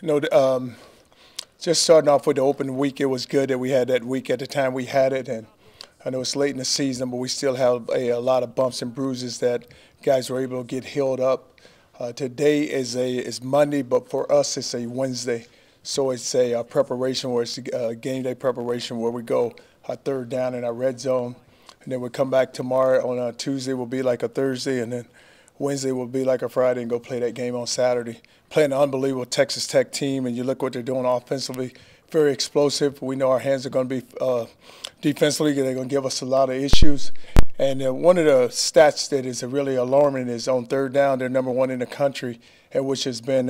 You know, just starting off with the open week, it was good that we had that week at the time we had it. And I know it's late in the season, but we still have a lot of bumps and bruises that guys were able to get healed up. Today is Monday, but for us it's a Wednesday. So it's a preparation where it's a game day preparation where we go our third down in our red zone. And then we come back tomorrow on a Tuesday will be like a Thursday, and then Wednesday will be like a Friday and go play that game on Saturday. Playing an unbelievable Texas Tech team, and you look what they're doing offensively, very explosive. We know our hands are going to be defensively, they're going to give us a lot of issues. And one of the stats that is really alarming is on third down, they're number one in the country, and which has been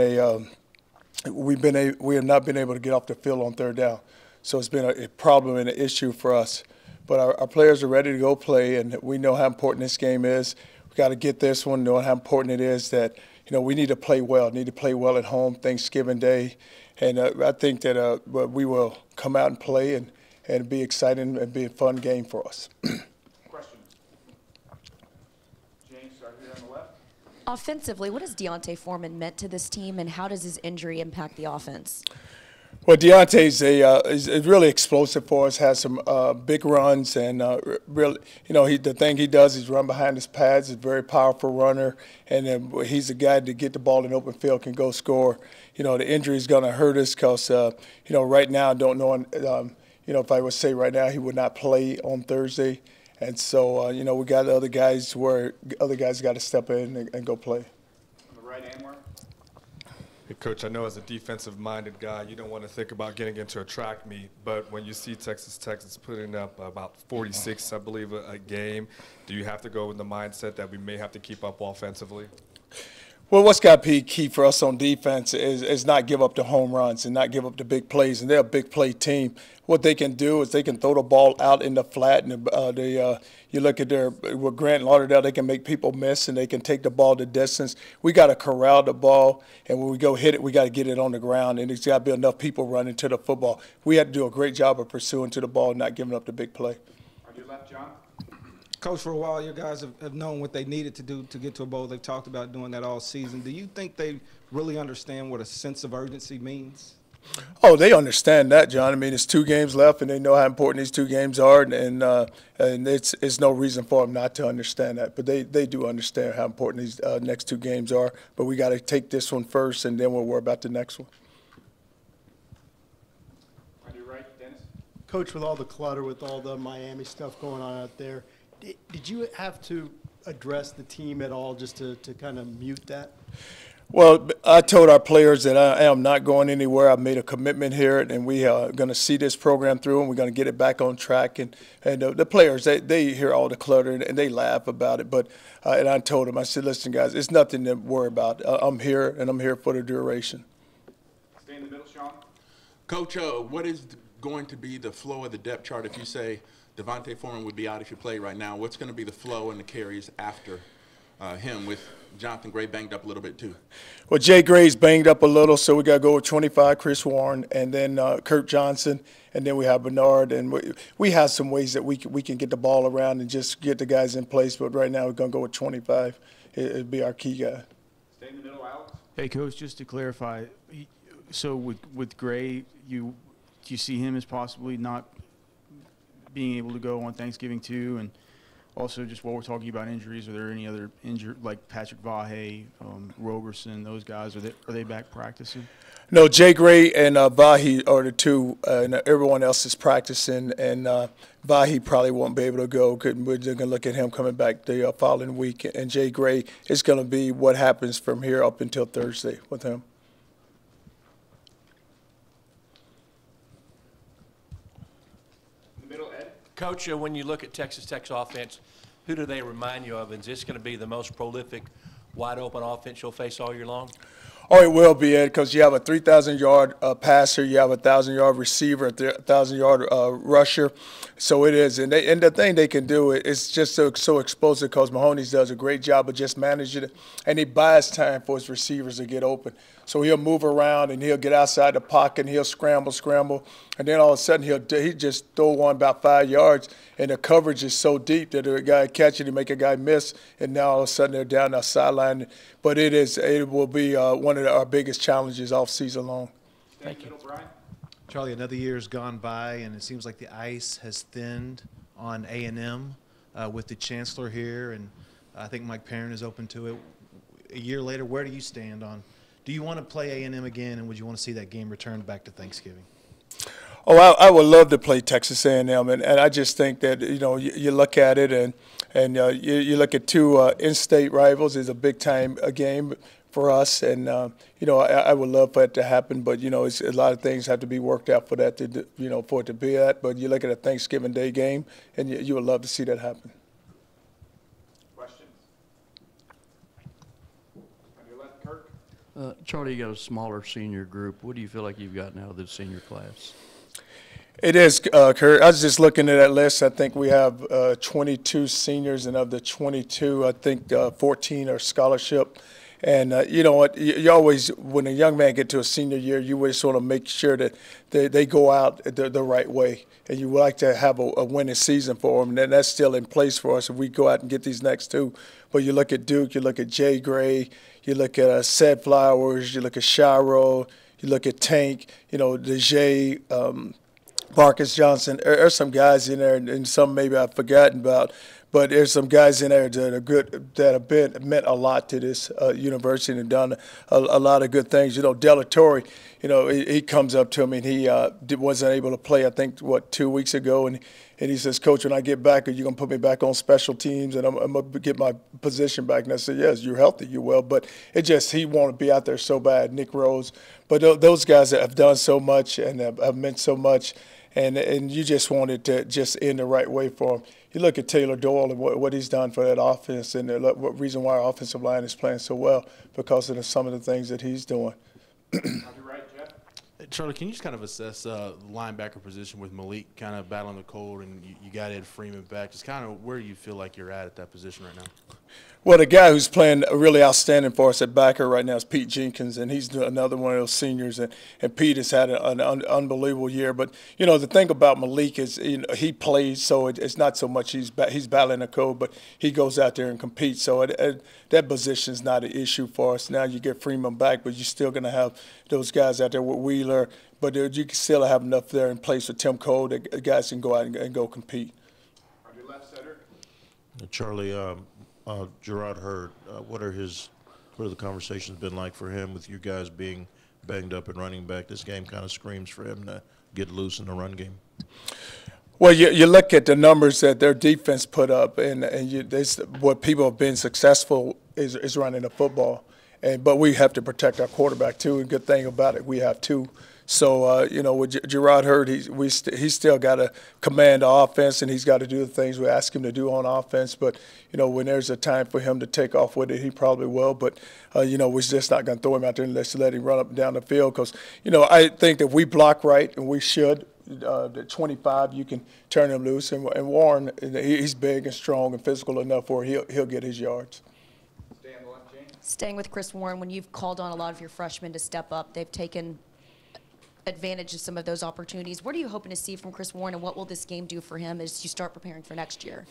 we have not been able to get off the field on third down. So it's been a problem and an issue for us. But our players are ready to go play, and we know how important this game is. We got to get this one, knowing how important it is that, you know, we need to play well, at home Thanksgiving Day. And I think that we will come out and play and be exciting and be a fun game for us. Question. James, start here on the left. Offensively, what has Deontay Foreman meant to this team, and how does his injury impact the offense? Well, Deontay's is really explosive for us. Has some big runs, and really, you know, the thing he does is run behind his pads. He's a very powerful runner, and he's a guy to get the ball in open field can go score. You know, the injury is going to hurt us because you know, right now I don't know. You know, if I would say right now he would not play on Thursday, and so you know, we got other guys where other guys got to step in and go play. On the right, Anwar. Hey, Coach, I know as a defensive-minded guy, you don't want to think about getting into a track meet, but when you see Texas Tech is putting up about 46, I believe, a game, do you have to go with the mindset that we may have to keep up offensively? Well, what's got to be key for us on defense is not give up the home runs and not give up the big plays. And they're a big play team. What they can do is they can throw the ball out in the flat. And you look at with Grant Lauderdale, they can make people miss and they can take the ball the distance. We got to corral the ball, and when we go hit it, we got to get it on the ground. And there's got to be enough people running to the football. We had to do a great job of pursuing to the ball and not giving up the big play. On your left, John. Coach, for a while, you guys have known what they needed to do to get to a bowl. They've talked about doing that all season. Do you think they really understand what a sense of urgency means? Oh, they understand that, John. I mean, it's 2 games left, and they know how important these 2 games are, and it's no reason for them not to understand that. But they do understand how important these next 2 games are. But we got to take this one first, and then we'll worry about the next one. On your right, Dennis. Coach, with all the clutter, with all the Miami stuff going on out there, did you have to address the team at all just to kind of mute that? Well, I told our players that I am not going anywhere. I've made a commitment here, and we are going to see this program through, and we're going to get it back on track. And the players, they hear all the clutter, and they laugh about it. But and I told them, I said, listen, guys, it's nothing to worry about. I'm here, and I'm here for the duration. Stay in the middle, Sean. Coach, what is going to be the flow of the depth chart if you say Devontae Foreman would be out if you play right now? What's going to be the flow and the carries after him, with Jonathan Gray banged up a little bit too? Well, Jay Gray's banged up a little, so we got to go with 25, Chris Warren, and then Kurt Johnson, and then we have Bernard. And we have some ways that we can get the ball around and just get the guys in place, but right now we're going to go with 25. It'll be our key guy. Stay in the middle, Alex. Hey, Coach, just to clarify, so with Gray, do you see him as possibly not being able to go on Thanksgiving too? And also, just while we're talking about injuries, are there any other injured, like Patrick Vahe, Roberson, those guys? Are they back practicing? No, Jay Gray and Vahe are the 2, and everyone else is practicing. And Vahe probably won't be able to go. We're going to look at him coming back the following week. And Jay Gray is going to be what happens from here up until Thursday with him. Coach, when you look at Texas Tech's offense, who do they remind you of? Is this going to be the most prolific, wide-open offense you'll face all year long? Oh, it will be, Ed, because you have a 3,000-yard passer, you have a 1,000-yard receiver, a 1,000-yard rusher. So it is. And the thing they can do is just so explosive because Mahoney does a great job of just managing it, and he buys time for his receivers to get open. So he'll move around, and he'll get outside the pocket, and he'll scramble, and then all of a sudden he just throw one about 5 yards, and the coverage is so deep that the guy catch it, he make a guy miss, and now all of a sudden they're down the sideline. But it will be one of our biggest challenges all season long. Stay in the middle, Brian. Charlie, another year has gone by, and it seems like the ice has thinned on A&M with the chancellor here, and I think Mike Perrin is open to it. A year later, where do you stand on? Do you want to play A&M again, and would you want to see that game returned back to Thanksgiving? Oh, I would love to play Texas A&M, and I just think that you look at it and you look at two in-state rivals. It's a big-time game for us, and I would love for it to happen, but it's, a lot of things have to be worked out for that to for it to be that. But you look at a Thanksgiving Day game, and you would love to see that happen. Questions? On your left, Kirk. Charlie, you got a smaller senior group. What do you feel like you've gotten out of the senior class? It is, Kurt. I was just looking at that list. I think we have 22 seniors, and of the 22, I think 14 are scholarship. And you know what? You always, when a young man get to a senior year, you always sort of make sure that they go out the right way. And you would like to have a winning season for them, and that's still in place for us if we go out and get these next two. But you look at Duke, you look at Jay Gray, you look at Sed Flowers, you look at Shiro, you look at Tank, DeJay, Marcus Johnson. There's some guys in there, and some maybe I've forgotten about. But there's some guys in there that are good, that have meant a lot to this university and done a lot of good things. Della Torre, he comes up to me and he wasn't able to play, I think, 2 weeks ago. And he says, Coach, when I get back, are you going to put me back on special teams and I'm going to get my position back? And I said, yes, you're healthy, you will. But he wanted to be out there so bad, Nick Rose. But those guys that have done so much and have meant so much, and you just wanted to just end the right way for him. You look at Taylor Doyle and what he's done for that offense, and what reason why our offensive line is playing so well, because of some of the things that he's doing. On your right, Jeff. Charlie, can you just kind of assess the linebacker position with Malik kind of battling the cold, and you got Ed Freeman back? Just kind of where do you feel like you're at that position right now? Well, the guy who's playing really outstanding for us at backer right now is Pete Jenkins, and he's another one of those seniors. And Pete has had an unbelievable year. But, the thing about Malik is he plays, so it's not so much he's battling the code, but he goes out there and competes. So that position is not an issue for us. Now you get Freeman back, but you're still going to have those guys out there with Wheeler. But you can still have enough there in place with Tim Cole that guys can go out and go compete. On your left, center. Charlie, Gerard Hurd, what are the conversations been like for him with you guys being banged up and running back? This game kind of screams for him to get loose in the run game. Well, you look at the numbers that their defense put up, and what people have been successful is running the football. But we have to protect our quarterback too. And good thing about it, we have two. So, with Gerard Hurd, he's still got to command the offense, and he's got to do the things we ask him to do on offense. But, when there's a time for him to take off with it, he probably will. But, we're just not going to throw him out there and let him run up and down the field because, I think that we block right, and we should. The 25, you can turn him loose. And Warren, he's big and strong and physical enough where he'll get his yards. Stay on the left, Jane. Staying with Chris Warren, when you've called on a lot of your freshmen to step up, they've taken advantage of some of those opportunities. What are you hoping to see from Chris Warren, and what will this game do for him as you start preparing for next year?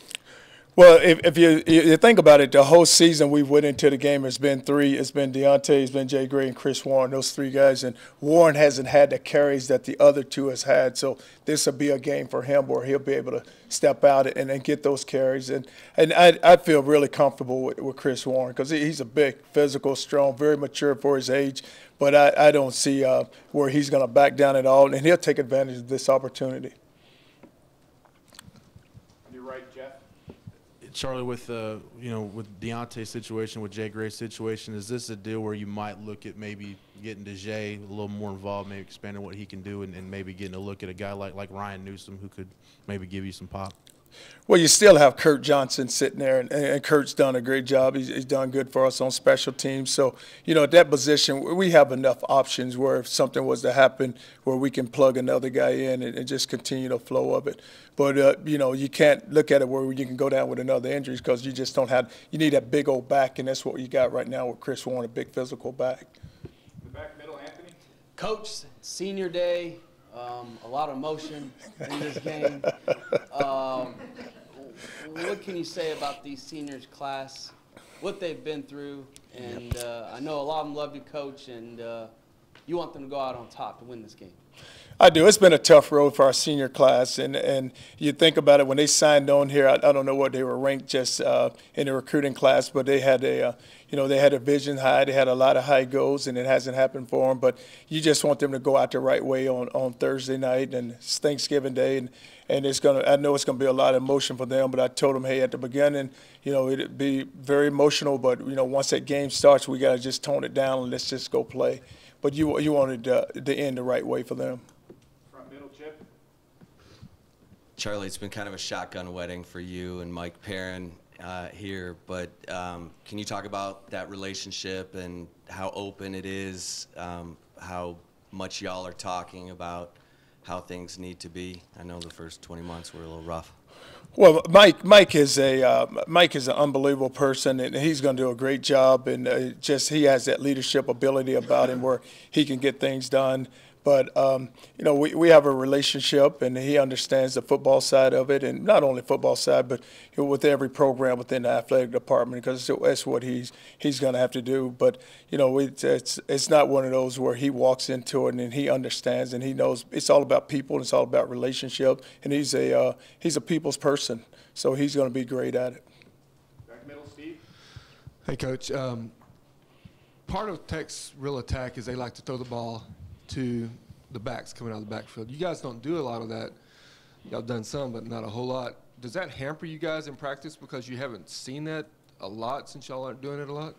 Well, if you think about it, the whole season we went into the game, it's been three. It's been Deontay, it's been Jay Gray, and Chris Warren, those three guys. And Warren hasn't had the carries that the other two has had. So this will be a game for him where he'll be able to step out and get those carries. And I feel really comfortable with Chris Warren because he's a big, physical, strong, very mature for his age. But I don't see where he's going to back down at all. And he'll take advantage of this opportunity. On your right, Jeff. Charlie, with with Deontay's situation, with Jay Gray's situation, is this a deal where you might look at maybe getting Jay a little more involved, maybe expanding what he can do, and maybe getting a look at a guy like Ryan Newsom who could maybe give you some pop? Well, you still have Kurt Johnson sitting there, and Kurt's done a great job. He's done good for us on special teams. So, at that position, we have enough options where if something was to happen, where we can plug another guy in and just continue the flow of it. But, you can't look at it where you can go down with another injury because you just don't have – you need that big old back, and that's what you got right now with Chris Warren, a big physical back. In the back middle, Anthony. Coach, senior day, a lot of emotion in this game. What can you say about these seniors class, what they've been through? And I know a lot of them love you, Coach, and you want them to go out on top to win this game? I do. It's been a tough road for our senior class, and you think about it when they signed on here. I don't know what they were ranked just in the recruiting class, but they had they had a vision high. They had a lot of high goals, and it hasn't happened for them. But you just want them to go out the right way on Thursday night and it's Thanksgiving Day, and I know it's gonna be a lot of emotion for them. But I told them, hey, at the beginning, it'd be very emotional, but once that game starts, we gotta just tone it down and let's just go play. But you wanted to end the right way for them. Charlie, it's been kind of a shotgun wedding for you and Mike Perrin here, but can you talk about that relationship and how open it is, how much y'all are talking about how things need to be? I know the first 20 months were a little rough. Well, Mike is an unbelievable person, and he's going to do a great job. And he has that leadership ability about him where he can get things done. But we have a relationship, and he understands the football side of it, and not only football side, but with every program within the athletic department, because that's what he's going to have to do. But it's not one of those where he walks into it and he understands and he knows it's all about people and it's all about relationship, and he's a people's person, so he's going to be great at it. Back middle, Steve. Hey, Coach. Part of Tech's real attack is they like to throw the ball to the backs coming out of the backfield. You guys don't do a lot of that. Y'all done some, but not a whole lot. Does that hamper you guys in practice because you haven't seen that a lot since y'all aren't doing it a lot?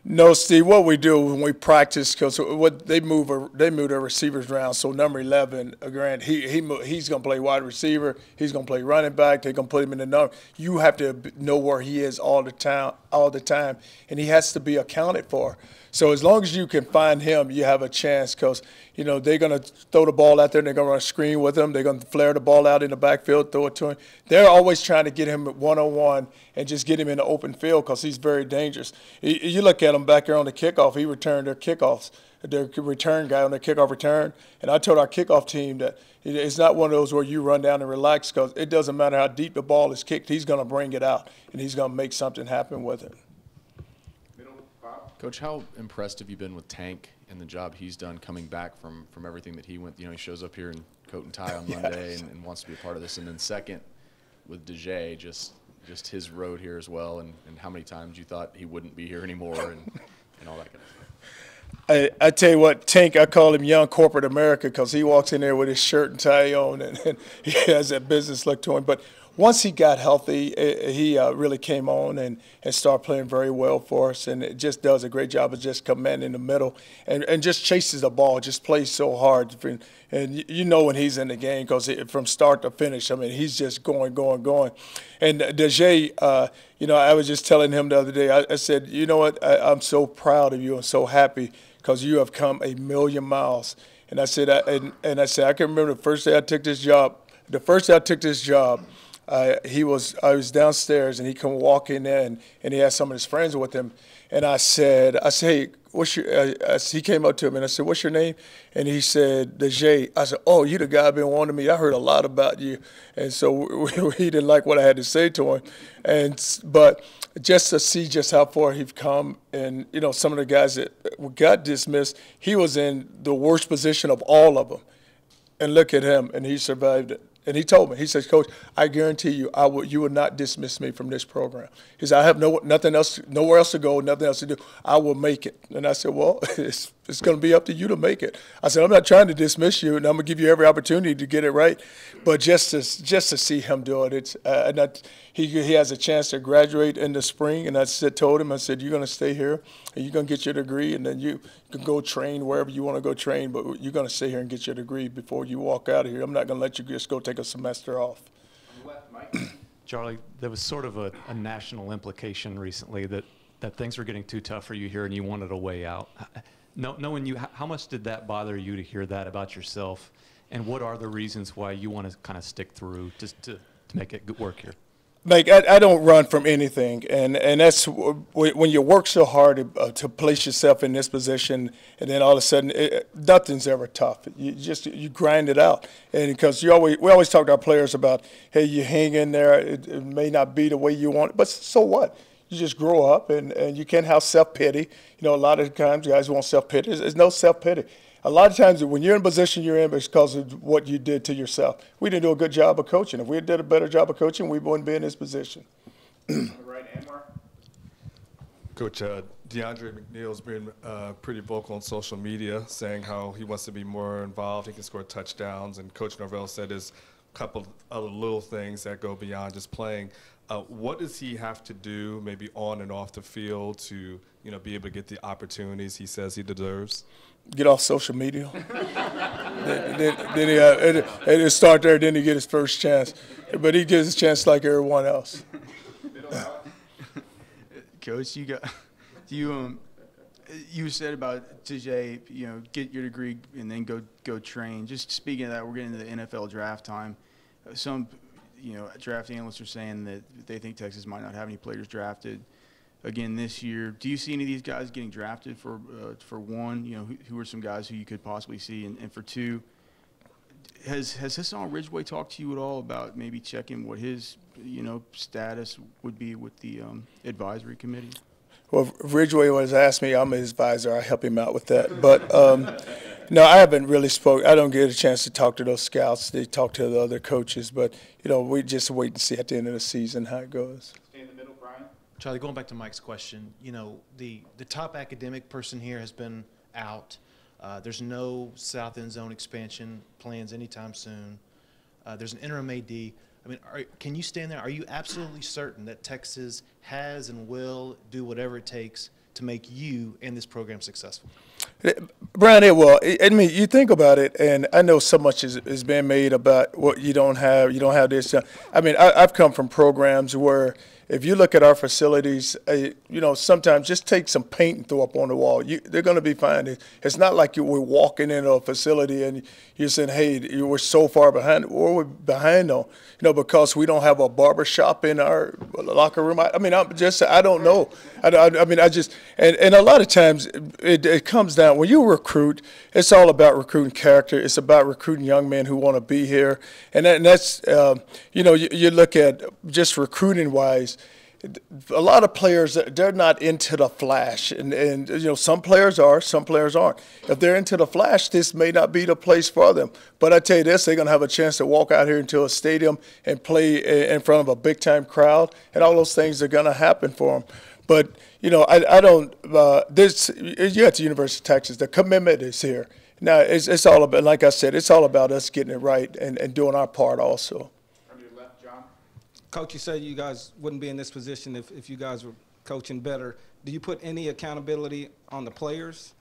No, Steve. What we do when we practice, because they move their receivers around. So number 11, Grant, he's going to play wide receiver. He's going to play running back. They're going to put him in the number. You have to know where he is all the time, and he has to be accounted for. So as long as you can find him, you have a chance, because they're going to throw the ball out there and they're going to run a screen with him. They're going to flare the ball out in the backfield, throw it to him. They're always trying to get him one-on-one and just get him in the open field, because he's very dangerous. You look at him back there on the kickoff. He returned their kickoffs, their return guy on their kickoff return. And I told our kickoff team that it's not one of those where you run down and relax, because it doesn't matter how deep the ball is kicked. He's going to bring it out, and he's going to make something happen with it. Coach, how impressed have you been with Tank and the job he's done coming back from everything that he went? He shows up here in coat and tie on Monday and wants to be a part of this. And then second, with DeJay, just his road here as well, and how many times you thought he wouldn't be here anymore and all that kind of stuff. I tell you what, Tank, I call him young corporate America, because he walks in there with his shirt and tie on, and he has that business look to him. But once he got healthy, he really came on and started playing very well for us, and it just does a great job of just commanding the middle and just chases the ball, just plays so hard. And when he's in the game, because from start to finish, I mean, he's just going. And DeJay, I was just telling him the other day, I said, you know what, I'm so proud of you and so happy, because you have come a million miles. And I said, I can remember the first day I took this job. I was downstairs, and he come walking in, and he had some of his friends with him. And I said, hey, what's your? He came up to him, and I said, what's your name? And he said, DeJay. I said, oh, you the guy I've been wanting to meet. I heard a lot about you. And so he didn't like what I had to say to him. But just to see just how far he's come, and some of the guys that got dismissed, he was in the worst position of all of them. And look at him, and he survived it. And he told me, he says, Coach, I guarantee you, you will not dismiss me from this program. He said, I have nothing else, nowhere else to go, nothing else to do. I will make it. And I said, well, it's going to be up to you to make it. I said, I'm not trying to dismiss you, and I'm going to give you every opportunity to get it right. But just to see him do it, he has a chance to graduate in the spring. And I told him, I said, you're going to stay here, and you're going to get your degree, and then you can go train wherever you want to go train. But you're going to stay here and get your degree before you walk out of here. I'm not going to let you just go take a semester off. Charlie, there was sort of a national implication recently that things were getting too tough for you here and you wanted a way out. Knowing you, how much did that bother you to hear that about yourself? And what are the reasons why you want to kind of stick through to make it good work here? Like, I don't run from anything, and that's when you work so hard to place yourself in this position, and then all of a sudden nothing's ever tough. You grind it out, and because we always talk to our players about, hey, you hang in there. It may not be the way you want it, but so what? You just grow up, and you can't have self-pity. You know, a lot of times guys want self-pity. There's no self-pity. A lot of times when you're in the position you're in, it's because of what you did to yourself. We didn't do a good job of coaching. If we did a better job of coaching, we wouldn't be in this position. On the right, Anwar. Coach, DeAndre McNeil's been pretty vocal on social media saying how he wants to be more involved. He can score touchdowns. And Coach Norvell said there's a couple other little things that go beyond just playing. What does he have to do, maybe on and off the field, to be able to get the opportunities he says he deserves? Get off social media. then he start there. Then he get his first chance, but he gets his chance like everyone else. Coach, you said about TJ, get your degree and then go train. Just speaking of that, we're getting into the NFL draft time. Some, draft analysts are saying that they think Texas might not have any players drafted again this year. Do you see any of these guys getting drafted for one? Who are some guys who you could possibly see? And for two, has Hassan Ridgeway talked to you at all about maybe checking what his status would be with the advisory committee? Well, if Ridgeway was asked me, I'm his advisor. I help him out with that. But no, I haven't really spoke. I don't get a chance to talk to those scouts. They talk to the other coaches. But we just wait and see at the end of the season how it goes. Stay in the middle, Brian. Charlie, going back to Mike's question, the top academic person here has been out. There's no South End Zone expansion plans anytime soon. There's an interim AD. I mean, can you stand there? Are you absolutely certain that Texas has and will do whatever it takes to make you and this program successful? Brian, it will. I mean, you think about it, and I know so much is being made about what you don't have. You don't have this. I mean, I've come from programs where if you look at our facilities, sometimes just take some paint and throw up on the wall. They're going to be fine. It's not like we're walking into a facility and you're saying, hey, we're so far behind. Or we're behind on, because we don't have a barber shop in our locker room. I don't know. And a lot of times it comes down, when you recruit, it's all about recruiting character. It's about recruiting young men who want to be here. And that's, you look at just recruiting-wise, a lot of players, they're not into the flash. And some players are, some players aren't. If they're into the flash, this may not be the place for them. But I tell you this, they're going to have a chance to walk out here into a stadium and play in front of a big-time crowd, and all those things are going to happen for them. But, I don't you're at the University of Texas. The commitment is here. Now, it's all about, like I said, it's all about us getting it right and doing our part also. From your left, John. Coach, you said you guys wouldn't be in this position if you guys were coaching better. Do you put any accountability on the players?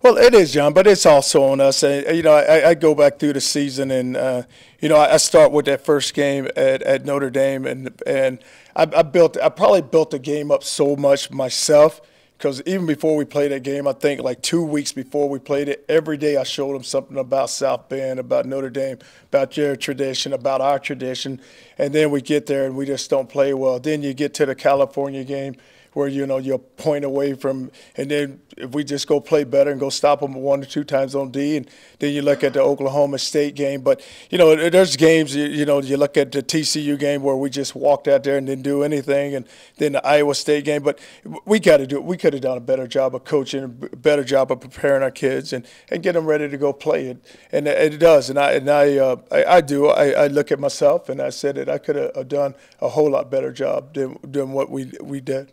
Well, it is, John, but it's also on us. I go back through the season, and I start with that first game at Notre Dame, and I probably built the game up so much myself, because even before we played that game, I think like 2 weeks before we played it, every day I showed them something about South Bend, about Notre Dame, about their tradition, about our tradition, and then we get there and we just don't play well. Then you get to the California game, where you're a point away from, and then if we just go play better and go stop them 1 or 2 times on D, and then you look at the Oklahoma State game. But there's games, you look at the TCU game where we just walked out there and didn't do anything, and then the Iowa State game. But we got to do it. We could have done a better job of coaching, a better job of preparing our kids, and get them ready to go play it. And it does. And I do. I look at myself and I said that I could have done a whole lot better job than what we did.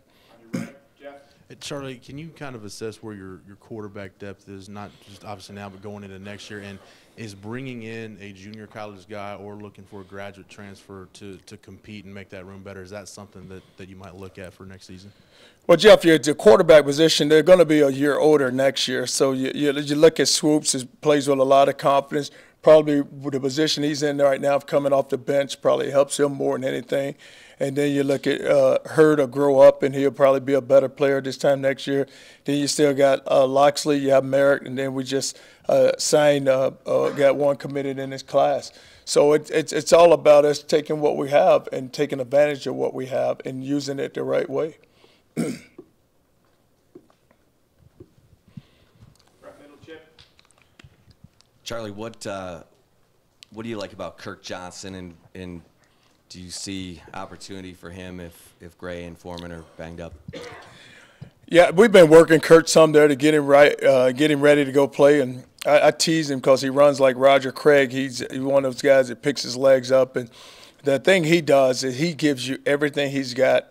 Charlie, can you kind of assess where your quarterback depth is, not just obviously now, but going into next year? And is bringing in a junior college guy or looking for a graduate transfer to compete and make that room better, is that something that you might look at for next season? Well, Jeff, you're at the quarterback position. They're going to be a year older next year. So you look at Swoops, he plays with a lot of confidence. Probably with the position he's in right now, coming off the bench, probably helps him more than anything. And then you look at Hurd will grow up, and he'll probably be a better player this time next year. Then you still got Loxley, you have Merrick, and then we just signed, got one committed in his class. So it's all about us taking what we have and taking advantage of what we have and using it the right way. Right middle, Chip. Charlie, what do you like about Kirk Johnson and do you see opportunity for him if Gray and Foreman are banged up? Yeah, we've been working Kurt some there to get him right, get him ready to go play. And I tease him because he runs like Roger Craig. He's one of those guys that picks his legs up. And the thing he does is he gives you everything he's got.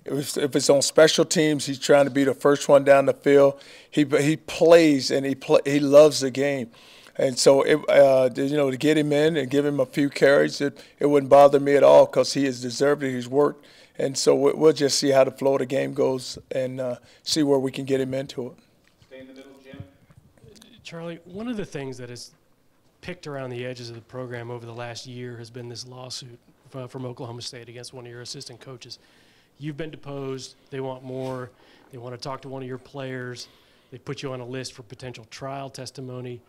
If it's on special teams, he's trying to be the first one down the field. He plays and he loves the game. And so, to get him in and give him a few carries, it wouldn't bother me at all because he has deserved it. He's worked. And so we'll just see how the flow of the game goes and see where we can get him into it. Stay in the middle, Jim. Charlie, one of the things that has picked around the edges of the program over the last year has been this lawsuit from Oklahoma State against one of your assistant coaches. You've been deposed. They want more. They want to talk to one of your players. They put you on a list for potential trial testimony.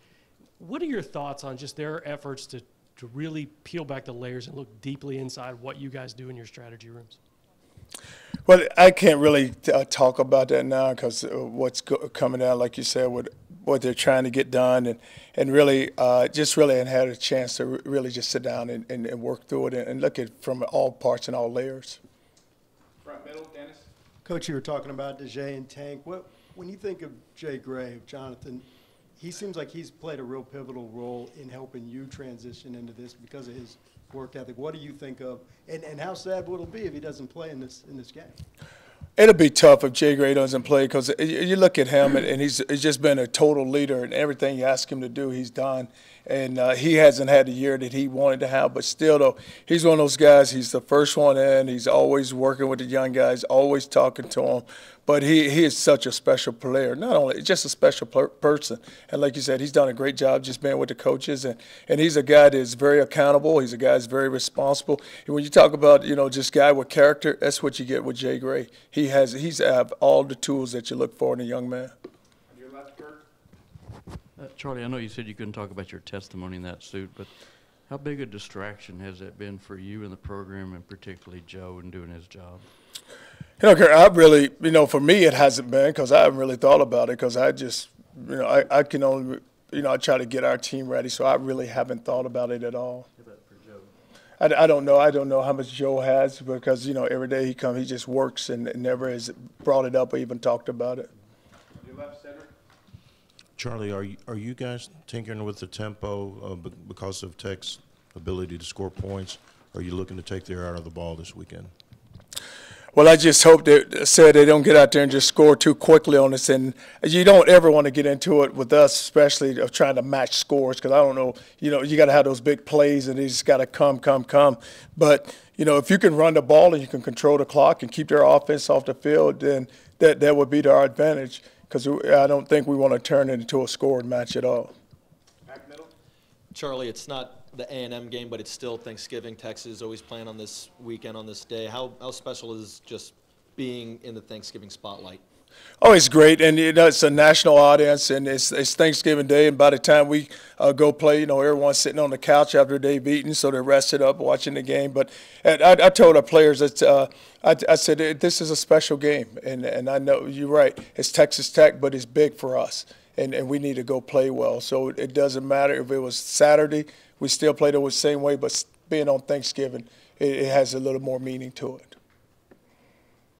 What are your thoughts on just their efforts to really peel back the layers and look deeply inside what you guys do in your strategy rooms? Well, I can't really talk about that now because what's coming out, like you said, with what they're trying to get done, and really just really hadn't had a chance to really just sit down and work through it and look at it from all parts and all layers. Front middle, Dennis. Coach, you were talking about DeJay and Tank. When you think of Jay Gray, Jonathan, he seems like he's played a real pivotal role in helping you transition into this because of his work ethic. What do you think of, and how sad would it be if he doesn't play in this game? It'll be tough if Jay Gray doesn't play because you look at him and he's just been a total leader, and everything you ask him to do, he's done. And he hasn't had the year that he wanted to have, but still, though, he's one of those guys. He's the first one in. He's always working with the young guys, always talking to them. But he is such a special player. Not only just a special person. And like you said, he's done a great job just being with the coaches. And he's a guy that is very accountable. He's a guy that's very responsible. And when you talk about, just guy with character, that's what you get with Jay Gray. He's have all the tools that you look for in a young man. Your left, Kurt. Charlie, I know you said you couldn't talk about your testimony in that suit, but how big a distraction has that been for you in the program, and particularly Joe in doing his job? Kurt, I really, for me it hasn't been because I haven't really thought about it because I just, I can only, I try to get our team ready, so I really haven't thought about it at all. How about for Joe? I don't know. I don't know how much Joe has because, every day he just works and never has brought it up or even talked about it. Your left, Cedric. Charlie, are you guys tinkering with the tempo because of Tech's ability to score points? Or are you looking to take their eye out of the ball this weekend? Well, I just hope that they don't get out there and just score too quickly on us. And you don't ever want to get into it with us, especially of trying to match scores, because I don't know, you got to have those big plays and they just got to come. But, if you can run the ball and you can control the clock and keep their offense off the field, then that would be to our advantage, because I don't think we want to turn it into a scoring match at all. Back middle. Charlie, it's not the A&M game, but it's still Thanksgiving. Texas always playing on this weekend, on this day. How special is just being in the Thanksgiving spotlight? Oh, it's great, and it's a national audience, and it's Thanksgiving Day, and by the time we go play, everyone's sitting on the couch after they've eaten, so they're rested up watching the game. But I told our players that I said this is a special game, and I know you're right. It's Texas Tech, but it's big for us, and we need to go play well. So it doesn't matter if it was Saturday. We still played it the same way, but being on Thanksgiving, it has a little more meaning to it.